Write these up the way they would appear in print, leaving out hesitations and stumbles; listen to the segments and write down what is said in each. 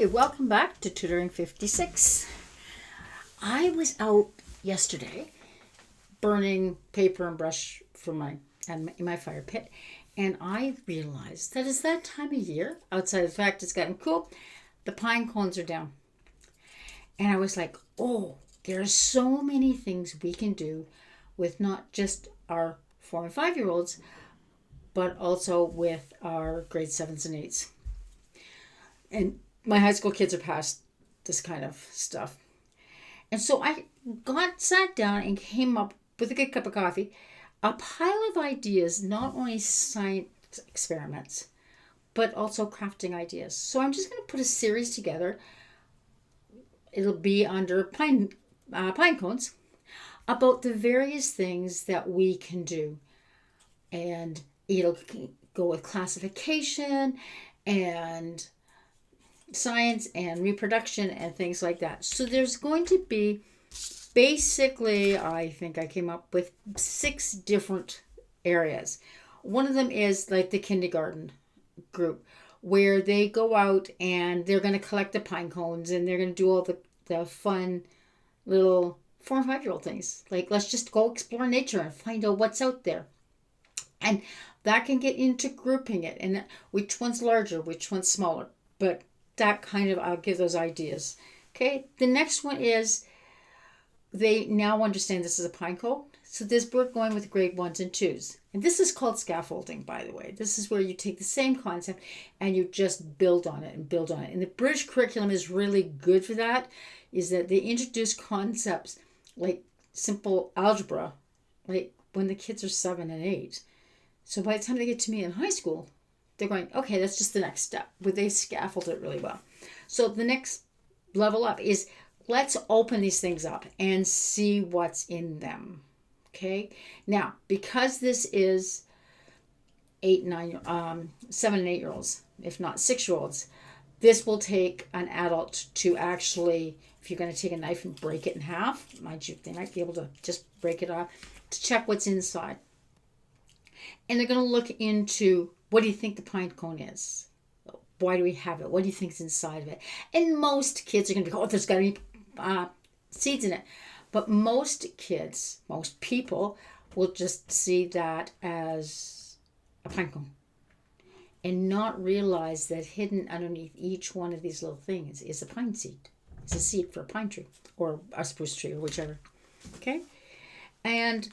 Hey, welcome back to Tutoring 56. I was out yesterday burning paper and brush for in my fire pit, and I realized that it's that time of year, outside of the fact it's gotten cool, the pine cones are down. And I was like, oh, there are so many things we can do with not just our 4 and 5 year olds, but also with our grade 7s and 8s. And my high school kids are past this kind of stuff. And so I sat down and came up with a good cup of coffee, a pile of ideas, not only science experiments, but also crafting ideas. So I'm just going to put a series together. It'll be under pine cones about the various things that we can do. And it'll go with classification and science and reproduction and things like that. So there's going to be basically, I think I came up with 6 different areas. One of them is like the kindergarten group, where they go out and they're going to collect the pine cones and they're going to do all the fun little 4 and 5 year old things. Like, let's just go explore nature and find out what's out there. And that can get into grouping it and which one's larger, which one's smaller. But that kind of, I'll give those ideas. Okay, the next one is they now understand this is a pine cone. So we're going with grade 1s and 2s. And this is called scaffolding, by the way. This is where you take the same concept and you just build on it and build on it. And the British curriculum is really good for that, is that they introduce concepts like simple algebra, like when the kids are 7 and 8. So by the time they get to me in high school, they're going, okay, that's just the next step. But they scaffold it really well. So the next level up is let's open these things up and see what's in them. Okay. Now, because this is 7 and 8 year olds, if not 6-year-olds, this will take an adult to actually, if you're going to take a knife and break it in half, mind you, they might be able to just break it off to check what's inside. And they're going to look into, what do you think the pine cone is? Why do we have it? What do you think is inside of it? And most kids are going to be, oh, there's got to be seeds in it. But most kids, most people will just see that as a pine cone and not realize that hidden underneath each one of these little things is a pine seed. It's a seed for a pine tree or a spruce tree or whichever. Okay? And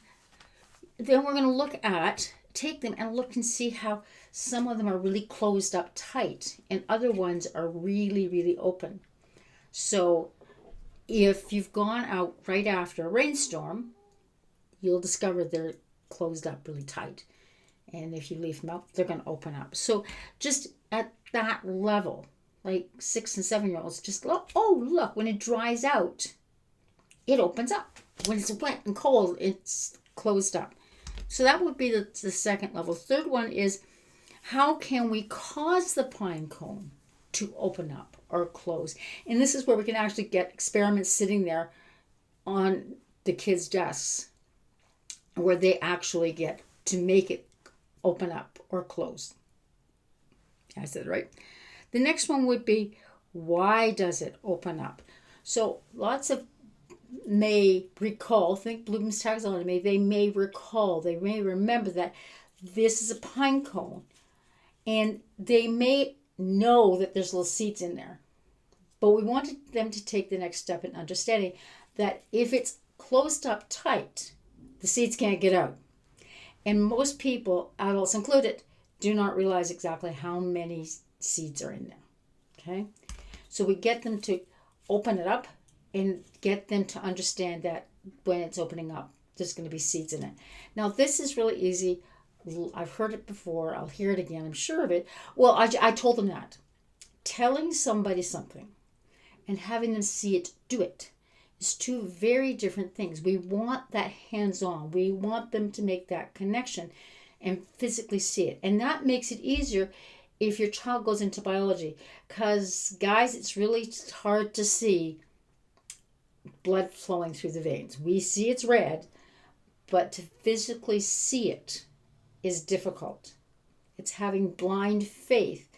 then we're going to take them and look and see how some of them are really closed up tight and other ones are really, really open. So if you've gone out right after a rainstorm, you'll discover they're closed up really tight. And if you leave them out, they're going to open up. So just at that level, like 6 and 7 year olds, just look, when it dries out, it opens up. When it's wet and cold, it's closed up. So that would be the second level. Third one is, how can we cause the pine cone to open up or close? And this is where we can actually get experiments sitting there on the kids' desks where they actually get to make it open up or close. I said it right. The next one would be, why does it open up? So lots of may recall, think Bloom's taxonomy, they may remember that this is a pine cone and they may know that there's little seeds in there. But we wanted them to take the next step in understanding that if it's closed up tight, the seeds can't get out. And most people, adults included, do not realize exactly how many seeds are in there. Okay? So we get them to open it up and get them to understand that when it's opening up, there's going to be seeds in it. Now, this is really easy. I've heard it before. I'll hear it again. I'm sure of it. Well, I told them that. Telling somebody something and having them see it, do it, is 2 very different things. We want that hands-on. We want them to make that connection and physically see it. And that makes it easier if your child goes into biology. Because, guys, it's really hard to see blood flowing through the veins. We see it's red, but to physically see it is difficult. It's having blind faith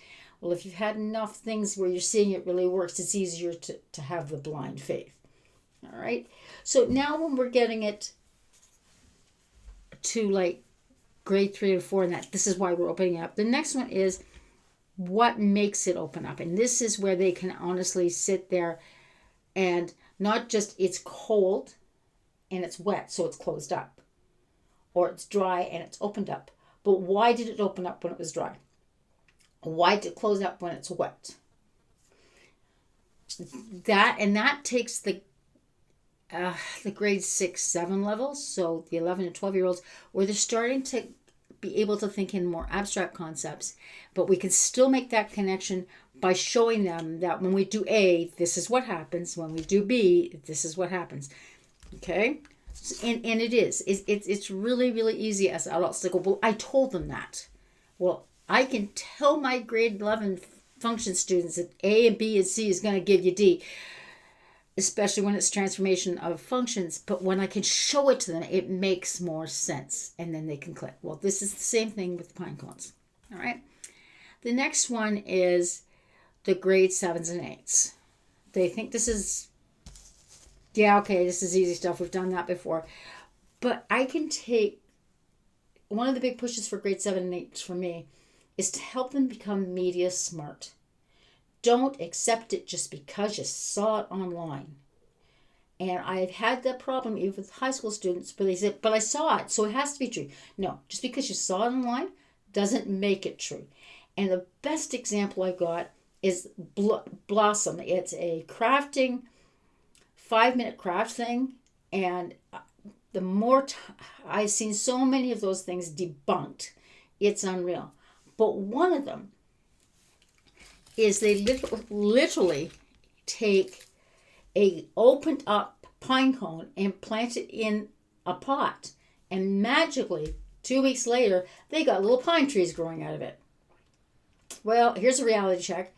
Well, if you've had enough things where you're seeing it really works, it's easier to have the blind faith. All right. So now when we're getting it to like grade 3 or 4, and that this is why we're opening up. The next one is what makes it open up. And this is where they can honestly sit there and not just it's cold and it's wet, so it's closed up. Or it's dry and it's opened up. But why did it open up when it was dry? Why did it close up when it's wet? That takes the grade 6, 7 levels, so the 11 and 12-year-olds, where they're starting to be able to think in more abstract concepts, but we can still make that connection by showing them that when we do A, this is what happens. When we do B, this is what happens. Okay? And it is. It's really, really easy as adults to go, well, I told them that. Well, I can tell my grade 11 function students that A and B and C is going to give you D, especially when it's transformation of functions. But when I can show it to them, it makes more sense. And then they can click. Well, this is the same thing with pine cones. All right. The next one is the grade 7s and 8s. They think this is, yeah, okay, this is easy stuff. We've done that before. But I can take, one of the big pushes for grade 7 and 8 for me is to help them become media smart. Don't accept it just because you saw it online. And I've had that problem even with high school students, but they said, but I saw it, so it has to be true. No, just because you saw it online doesn't make it true. And the best example I got is Blossom. It's a crafting, 5-minute craft thing. And the more I've seen so many of those things debunked, it's unreal. But one of them is they literally take a opened up pine cone and plant it in a pot. And magically, 2 weeks later, they got little pine trees growing out of it. Well, here's a reality check.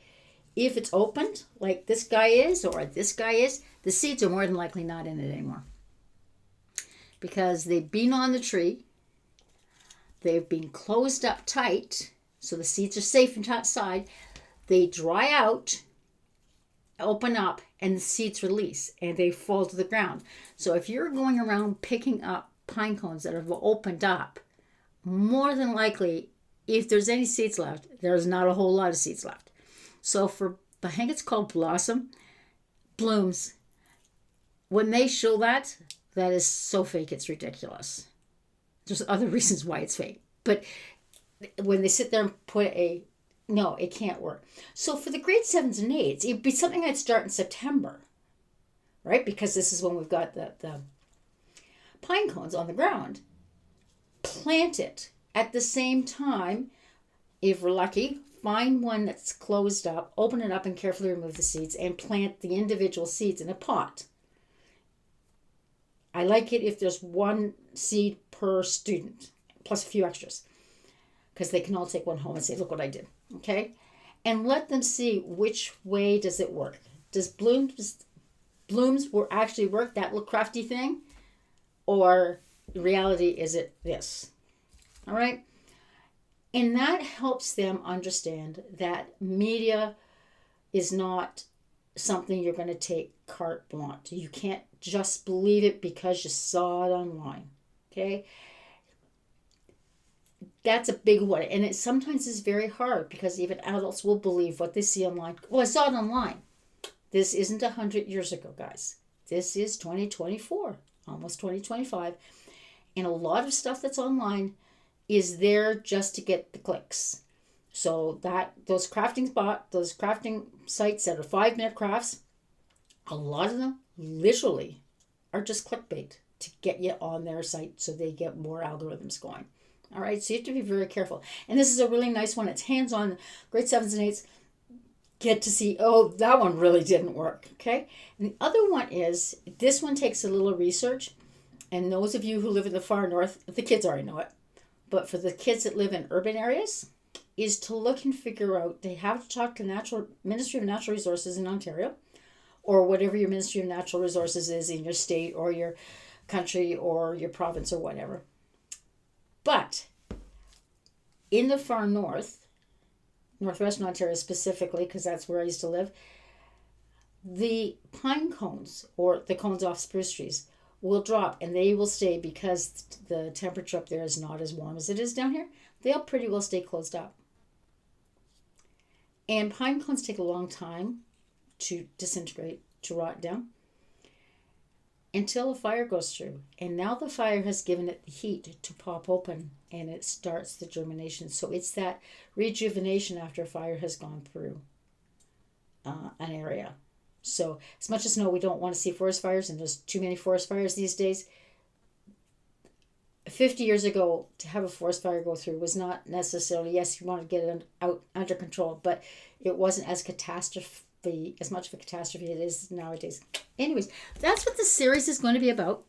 If it's opened, like this guy is, or this guy is, the seeds are more than likely not in it anymore. Because they've been on the tree, they've been closed up tight, so the seeds are safe inside. They dry out, open up, and the seeds release, and they fall to the ground. So if you're going around picking up pine cones that have opened up, more than likely, if there's any seeds left, there's not a whole lot of seeds left. So I think it's called Blossom, blooms. When they show that is so fake, it's ridiculous. There's other reasons why it's fake. But when they sit there and no, it can't work. So for the grade 7s and 8s, it'd be something I'd start in September, right? Because this is when we've got the pine cones on the ground. Plant it. At the same time, if we're lucky, find one that's closed up, open it up and carefully remove the seeds and plant the individual seeds in a pot. I like it if there's one seed per student, plus a few extras, because they can all take one home and say, look what I did, okay? And let them see which way does it work. Does blooms actually work, that little crafty thing? Or in reality, is it this? All right? And that helps them understand that media is not something you're going to take carte blanche. You can't just believe it because you saw it online. Okay? That's a big one. And it sometimes is very hard because even adults will believe what they see online. Well, I saw it online. This isn't 100 years ago, guys. This is 2024, almost 2025. And a lot of stuff that's online is there just to get the clicks. So those crafting sites that are 5-minute crafts, a lot of them literally are just clickbait to get you on their site so they get more algorithms going. All right, so you have to be very careful. And this is a really nice one. It's hands-on. Grade 7s and 8s get to see, oh, that one really didn't work, okay? And the other one is, this one takes a little research. And those of you who live in the far north, the kids already know it. But for the kids that live in urban areas, is to look and figure out, they have to talk to Ministry of Natural Resources in Ontario, or whatever your Ministry of Natural Resources is in your state or your country or your province or whatever. But in the far north, Northwestern Ontario specifically, because that's where I used to live, the pine cones or the cones off spruce trees will drop and they will stay because the temperature up there is not as warm as it is down here. They'll pretty well stay closed up. And pine cones take a long time to disintegrate, to rot down, until a fire goes through. And now the fire has given it the heat to pop open and it starts the germination. So it's that rejuvenation after a fire has gone through an area. So as much as no, we don't want to see forest fires, and there's too many forest fires these days. 50 years ago, to have a forest fire go through was not necessarily, yes, you want to get it out under control, but it wasn't as much of a catastrophe it is nowadays. Anyways, that's what the series is going to be about.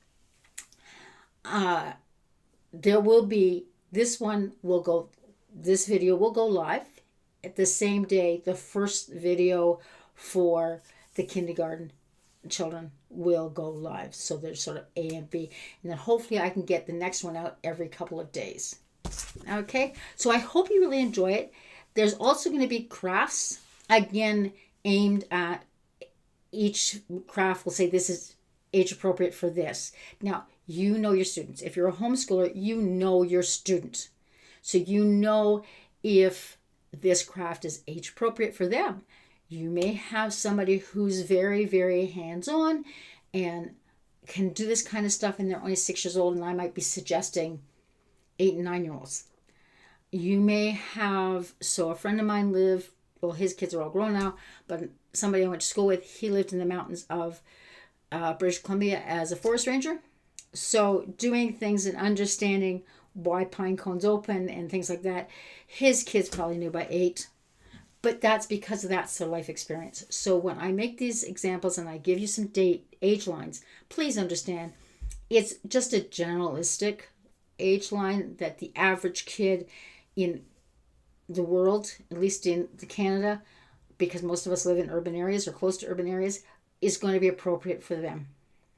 There will be, this video will go live at the same day. The first video for the kindergarten children will go live. So there's sort of A and B. And then hopefully I can get the next one out every couple of days. Okay? So I hope you really enjoy it. There's also going to be crafts, again, aimed at each craft. Will say this is age appropriate for this. Now, you know your students. If you're a homeschooler, you know your student. So you know if this craft is age appropriate for them. You may have somebody who's very, very hands-on and can do this kind of stuff and they're only 6 years old, and I might be suggesting 8 and 9-year-olds. You may have, so a friend of mine his kids are all grown now, but somebody I went to school with, he lived in the mountains of British Columbia as a forest ranger. So doing things and understanding why pine cones open and things like that, his kids probably knew by 8. But that's because that's their life experience. So when I make these examples and I give you some age lines, please understand it's just a generalistic age line that the average kid in the world, at least in Canada, because most of us live in urban areas or close to urban areas, is going to be appropriate for them.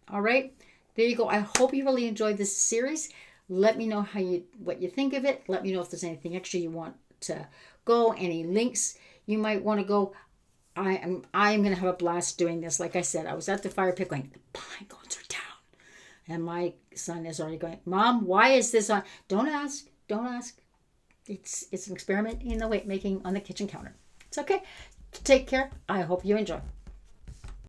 All right, there you go. I hope you really enjoyed this series. Let me know what you think of it. Let me know if there's anything extra you want to go, any links you might want to go. I'm going to have a blast doing this. Like I said, I was at the fire pit going, the pine cones are down. And my son is already going, Mom, why is this on? Don't ask. It's an experiment in the weight making on the kitchen counter. It's okay. Take care. I hope you enjoy.